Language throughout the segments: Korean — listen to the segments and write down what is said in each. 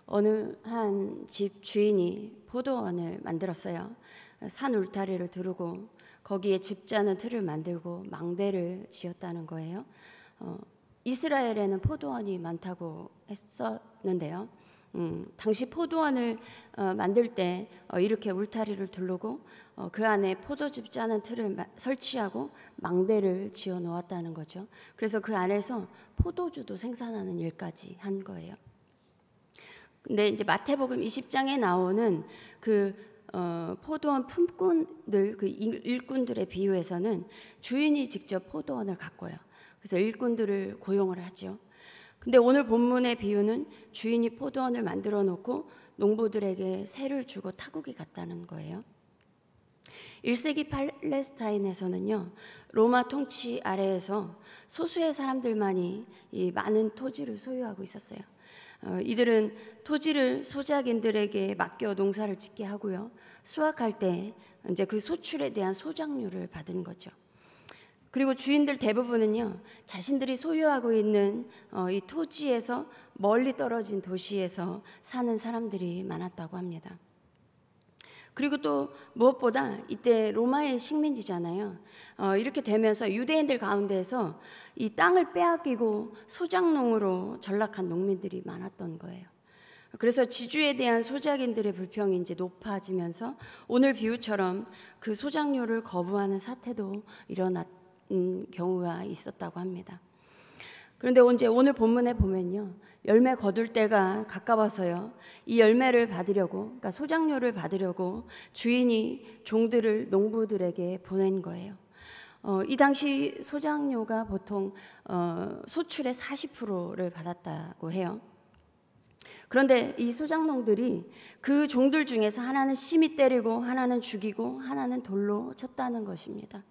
어느 한 집 주인이 포도원을 만들었어요. 산 울타리를 두르고 거기에 집자는 틀을 만들고 망대를 지었다는 거예요. 이스라엘에는 포도원이 많다고 했었는데요. 당시 포도원을 만들 때 이렇게 울타리를 두르고 그 안에 포도즙 짜는 틀을 설치하고 망대를 지어 놓았다는 거죠. 그래서 그 안에서 포도주도 생산하는 일까지 한 거예요. 근데 이제 마태복음 20장에 나오는 그 포도원 품꾼들, 그 일꾼들의 비유에서는 주인이 직접 포도원을 가꿔요. 그래서 일꾼들을 고용을 하죠. 근데 오늘 본문의 비유는 주인이 포도원을 만들어 놓고 농부들에게 세를 주고 타국에 갔다는 거예요. 1세기 팔레스타인에서는요, 로마 통치 아래에서 소수의 사람들만이 이 많은 토지를 소유하고 있었어요. 이들은 토지를 소작인들에게 맡겨 농사를 짓게 하고요, 수확할 때 이제 그 소출에 대한 소작료를 받은 거죠. 그리고 주인들 대부분은요, 자신들이 소유하고 있는 이 토지에서 멀리 떨어진 도시에서 사는 사람들이 많았다고 합니다. 그리고 또 무엇보다 이때 로마의 식민지잖아요. 이렇게 되면서 유대인들 가운데에서 이 땅을 빼앗기고 소작농으로 전락한 농민들이 많았던 거예요. 그래서 지주에 대한 소작인들의 불평이 이제 높아지면서 오늘 비유처럼 그 소작료를 거부하는 사태도 일어났 경우가 있었다고 합니다. 그런데 오늘 본문에 보면요, 열매 거둘 때가 가까워서요, 이 열매를 받으려고, 그러니까 소작료를 받으려고 주인이 종들을 농부들에게 보낸 거예요. 이 당시 소작료가 보통 소출의 40%를 받았다고 해요. 그런데 이 소작농들이 그 종들 중에서 하나는 심히 때리고 하나는 죽이고 하나는 돌로 쳤다는 것입니다.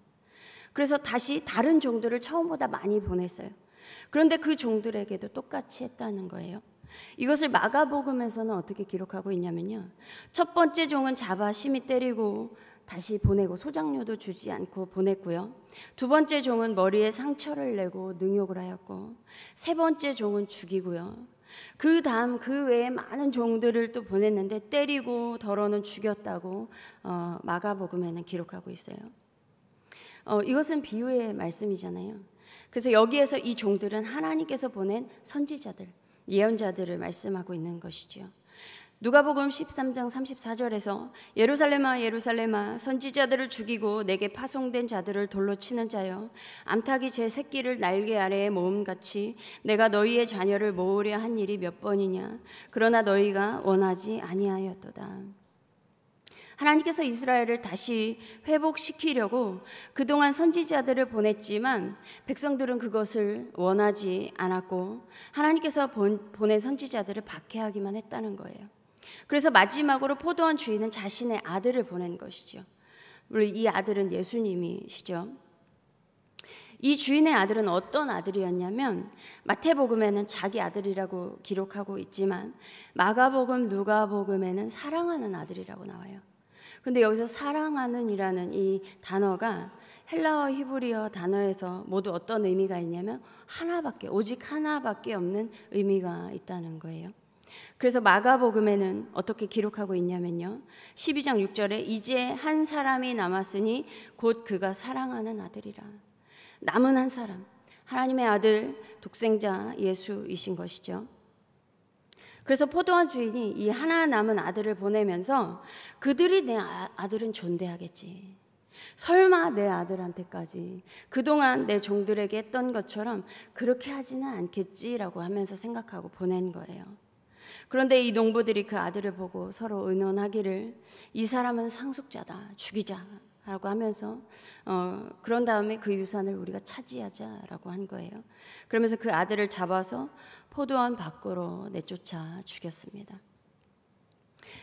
그래서 다시 다른 종들을 처음보다 많이 보냈어요. 그런데 그 종들에게도 똑같이 했다는 거예요. 이것을 마가복음에서는 어떻게 기록하고 있냐면요, 첫 번째 종은 잡아 심히 때리고 다시 보내고 소작료도 주지 않고 보냈고요, 두 번째 종은 머리에 상처를 내고 능욕을 하였고, 세 번째 종은 죽이고요, 그 다음 그 외에 많은 종들을 또 보냈는데 때리고 더러는 죽였다고 마가복음에는 기록하고 있어요. 이것은 비유의 말씀이잖아요. 그래서 여기에서 이 종들은 하나님께서 보낸 선지자들, 예언자들을 말씀하고 있는 것이죠. 누가복음 13장 34절에서 예루살렘아 예루살렘아 선지자들을 죽이고 내게 파송된 자들을 돌로 치는 자여, 암탉이 제 새끼를 날개 아래에 모음같이 내가 너희의 자녀를 모으려 한 일이 몇 번이냐. 그러나 너희가 원하지 아니하였도다. 하나님께서 이스라엘을 다시 회복시키려고 그동안 선지자들을 보냈지만 백성들은 그것을 원하지 않았고 하나님께서 보낸 선지자들을 박해하기만 했다는 거예요. 그래서 마지막으로 포도원 주인은 자신의 아들을 보낸 것이죠. 물론 이 아들은 예수님이시죠. 이 주인의 아들은 어떤 아들이었냐면, 마태복음에는 자기 아들이라고 기록하고 있지만 마가복음, 누가복음에는 사랑하는 아들이라고 나와요. 근데 여기서 사랑하는 이라는 이 단어가 헬라어 히브리어 단어에서 모두 어떤 의미가 있냐면 오직 하나밖에 없는 의미가 있다는 거예요. 그래서 마가복음에는 어떻게 기록하고 있냐면요, 12장 6절에 이제 한 사람이 남았으니 곧 그가 사랑하는 아들이라. 남은 한 사람, 하나님의 아들 독생자 예수이신 것이죠. 그래서 포도원 주인이 이 하나 남은 아들을 보내면서 그들이 내 아들은 존대하겠지, 설마 내 아들한테까지 그동안 내 종들에게 했던 것처럼 그렇게 하지는 않겠지라고 하면서 생각하고 보낸 거예요. 그런데 이 농부들이 그 아들을 보고 서로 의논하기를 이 사람은 상속자다, 죽이자라고 하면서 그런 다음에 그 유산을 우리가 차지하자라고 한 거예요. 그러면서 그 아들을 잡아서 포도원 밖으로 내쫓아 죽였습니다.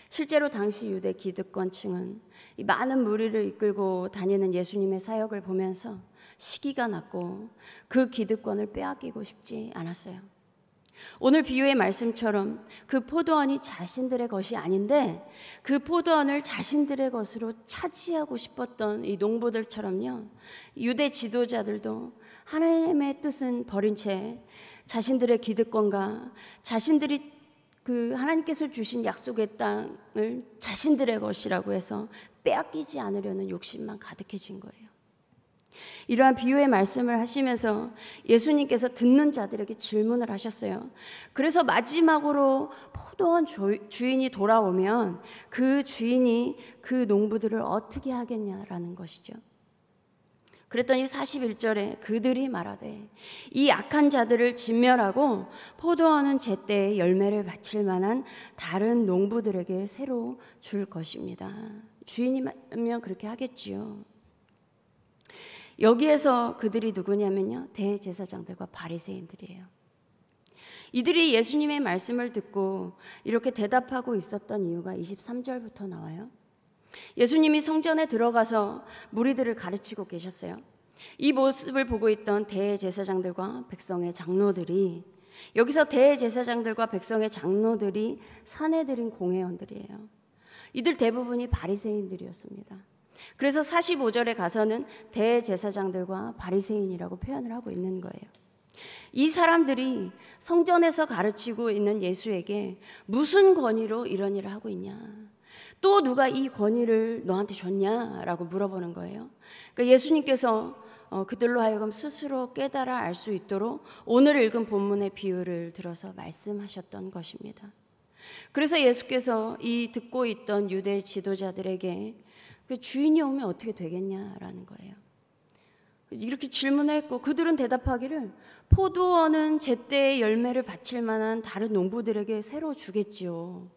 실제로 당시 유대 기득권층은 이 많은 무리를 이끌고 다니는 예수님의 사역을 보면서 시기가 났고 그 기득권을 빼앗기고 싶지 않았어요. 오늘 비유의 말씀처럼 그 포도원이 자신들의 것이 아닌데 그 포도원을 자신들의 것으로 차지하고 싶었던 이 농부들처럼요, 유대 지도자들도 하나님의 뜻은 버린 채 자신들의 기득권과 자신들이 그 하나님께서 주신 약속의 땅을 자신들의 것이라고 해서 빼앗기지 않으려는 욕심만 가득해진 거예요. 이러한 비유의 말씀을 하시면서 예수님께서 듣는 자들에게 질문을 하셨어요. 그래서 마지막으로 포도원 주인이 돌아오면 그 주인이 그 농부들을 어떻게 하겠냐라는 것이죠. 그랬더니 41절에 그들이 말하되 이 악한 자들을 진멸하고 포도원은 제때에 열매를 바칠 만한 다른 농부들에게 새로 줄 것입니다. 주인이면 그렇게 하겠지요. 여기에서 그들이 누구냐면요, 대제사장들과 바리새인들이에요. 이들이 예수님의 말씀을 듣고 이렇게 대답하고 있었던 이유가 23절부터 나와요. 예수님이 성전에 들어가서 무리들을 가르치고 계셨어요. 이 모습을 보고 있던 대제사장들과 백성의 장로들이, 여기서 대제사장들과 백성의 장로들이 사내들인 공회원들이에요. 이들 대부분이 바리새인들이었습니다. 그래서 45절에 가서는 대제사장들과 바리새인이라고 표현을 하고 있는 거예요. 이 사람들이 성전에서 가르치고 있는 예수에게 무슨 권위로 이런 일을 하고 있냐, 또 누가 이 권위를 너한테 줬냐라고 물어보는 거예요. 그러니까 예수님께서 그들로 하여금 스스로 깨달아 알 수 있도록 오늘 읽은 본문의 비유를 들어서 말씀하셨던 것입니다. 그래서 예수께서 이 듣고 있던 유대 지도자들에게 그 주인이 오면 어떻게 되겠냐라는 거예요. 이렇게 질문했고 그들은 대답하기를 포도원은 제때에 열매를 바칠 만한 다른 농부들에게 새로 주겠지요.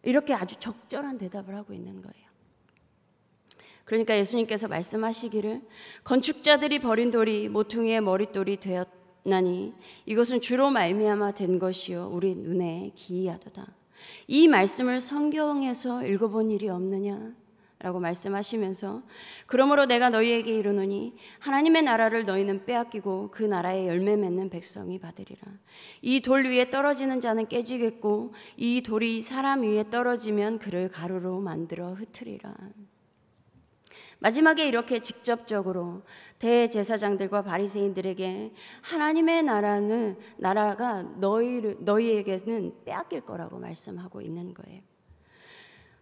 이렇게 아주 적절한 대답을 하고 있는 거예요. 그러니까 예수님께서 말씀하시기를 건축자들이 버린 돌이 모퉁이의 머릿돌이 되었나니 이것은 주로 말미암아 된 것이요 우리 눈에 기이하도다. 이 말씀을 성경에서 읽어본 일이 없느냐 라고 말씀하시면서 그러므로 내가 너희에게 이르노니 하나님의 나라를 너희는 빼앗기고 그 나라의 열매 맺는 백성이 받으리라. 이 돌 위에 떨어지는 자는 깨지겠고 이 돌이 사람 위에 떨어지면 그를 가루로 만들어 흩으리라. 마지막에 이렇게 직접적으로 대제사장들과 바리새인들에게 하나님의 나라가 너희에게는 빼앗길 거라고 말씀하고 있는 거예요.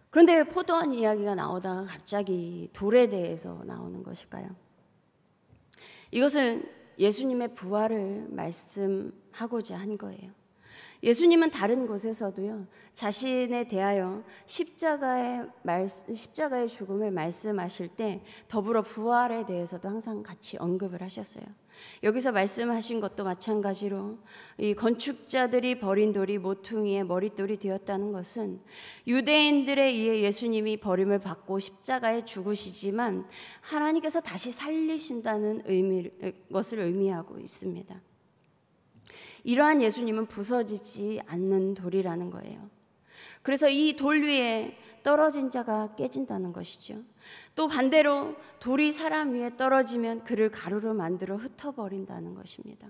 그런데 포도원 이야기가 나오다가 갑자기 돌에 대해서 나오는 것일까요? 이것은 예수님의 부활을 말씀하고자 한 거예요. 예수님은 다른 곳에서도요, 자신에 대하여 십자가의 죽음을 말씀하실 때 더불어 부활에 대해서도 항상 같이 언급을 하셨어요. 여기서 말씀하신 것도 마찬가지로 이 건축자들이 버린 돌이 모퉁이의 머릿돌이 되었다는 것은 유대인들에 의해 예수님이 버림을 받고 십자가에 죽으시지만 하나님께서 다시 살리신다는 것을 의미하고 있습니다. 이러한 예수님은 부서지지 않는 돌이라는 거예요. 그래서 이 돌 위에 떨어진 자가 깨진다는 것이죠. 또 반대로 돌이 사람 위에 떨어지면 그를 가루로 만들어 흩어버린다는 것입니다.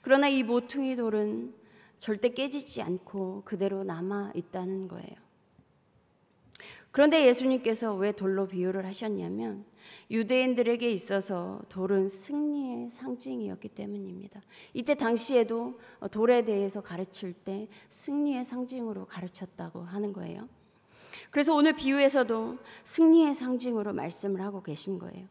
그러나 이 모퉁이 돌은 절대 깨지지 않고 그대로 남아 있다는 거예요. 그런데 예수님께서 왜 돌로 비유를 하셨냐면 유대인들에게 있어서 돌은 승리의 상징이었기 때문입니다. 이때 당시에도 돌에 대해서 가르칠 때 승리의 상징으로 가르쳤다고 하는 거예요. 그래서 오늘 비유에서도 승리의 상징으로 말씀을 하고 계신 거예요.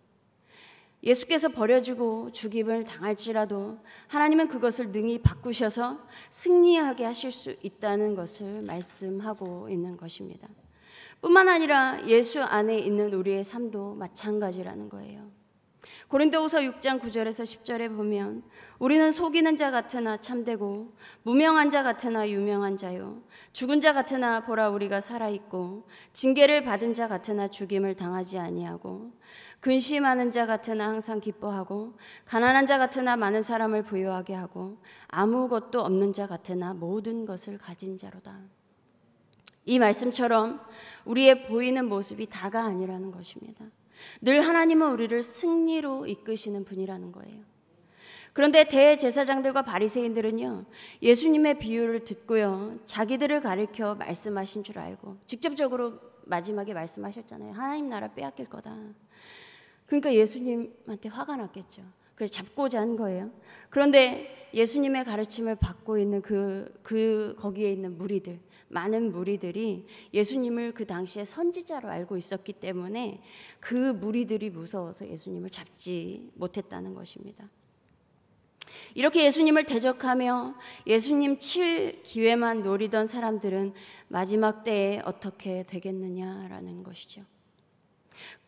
예수께서 버려지고 죽임을 당할지라도 하나님은 그것을 능히 바꾸셔서 승리하게 하실 수 있다는 것을 말씀하고 있는 것입니다. 뿐만 아니라 예수 안에 있는 우리의 삶도 마찬가지라는 거예요. 고린도후서 6장 9절에서 10절에 보면 우리는 속이는 자 같으나 참되고 무명한 자 같으나 유명한 자요 죽은 자 같으나 보라 우리가 살아있고 징계를 받은 자 같으나 죽임을 당하지 아니하고 근심하는 자 같으나 항상 기뻐하고 가난한 자 같으나 많은 사람을 부유하게 하고 아무것도 없는 자 같으나 모든 것을 가진 자로다. 이 말씀처럼 우리의 보이는 모습이 다가 아니라는 것입니다. 늘 하나님은 우리를 승리로 이끄시는 분이라는 거예요. 그런데 대제사장들과 바리새인들은요, 예수님의 비유를 듣고요, 자기들을 가리켜 말씀하신 줄 알고 직접적으로 마지막에 말씀하셨잖아요. 하나님 나라 빼앗길 거다. 그러니까 예수님한테 화가 났겠죠. 그래서 잡고자 한 거예요. 그런데 예수님의 가르침을 받고 있는 거기에 있는 무리들, 많은 무리들이 예수님을 그 당시에 선지자로 알고 있었기 때문에 그 무리들이 무서워서 예수님을 잡지 못했다는 것입니다. 이렇게 예수님을 대적하며 예수님 칠 기회만 노리던 사람들은 마지막 때에 어떻게 되겠느냐라는 것이죠.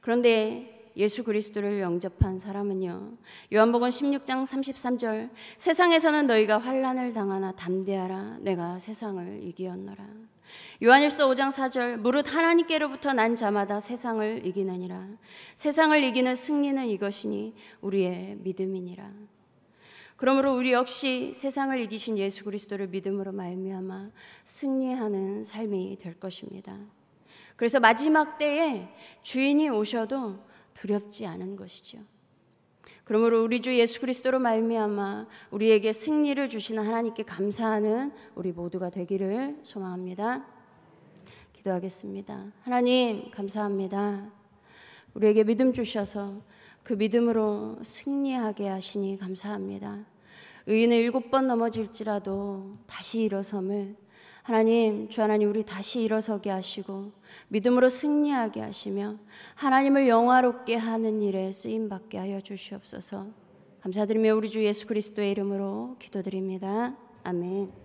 그런데 예수 그리스도를 영접한 사람은요, 요한복음 16장 33절, 세상에서는 너희가 환난을 당하나 담대하라, 내가 세상을 이기었노라. 요한일서 5장 4절, 무릇 하나님께로부터 난 자마다 세상을 이기느니라. 세상을 이기는 승리는 이것이니 우리의 믿음이니라. 그러므로 우리 역시 세상을 이기신 예수 그리스도를 믿음으로 말미암아 승리하는 삶이 될 것입니다. 그래서 마지막 때에 주인이 오셔도 두렵지 않은 것이죠. 그러므로 우리 주 예수 그리스도로 말미암아 우리에게 승리를 주시는 하나님께 감사하는 우리 모두가 되기를 소망합니다. 기도하겠습니다. 하나님 감사합니다. 우리에게 믿음 주셔서 그 믿음으로 승리하게 하시니 감사합니다. 의인은 7번 넘어질지라도 다시 일어섬을 하나님, 주 하나님 우리 다시 일어서게 하시고 믿음으로 승리하게 하시며 하나님을 영화롭게 하는 일에 쓰임받게 하여 주시옵소서. 감사드리며 우리 주 예수 그리스도의 이름으로 기도드립니다. 아멘.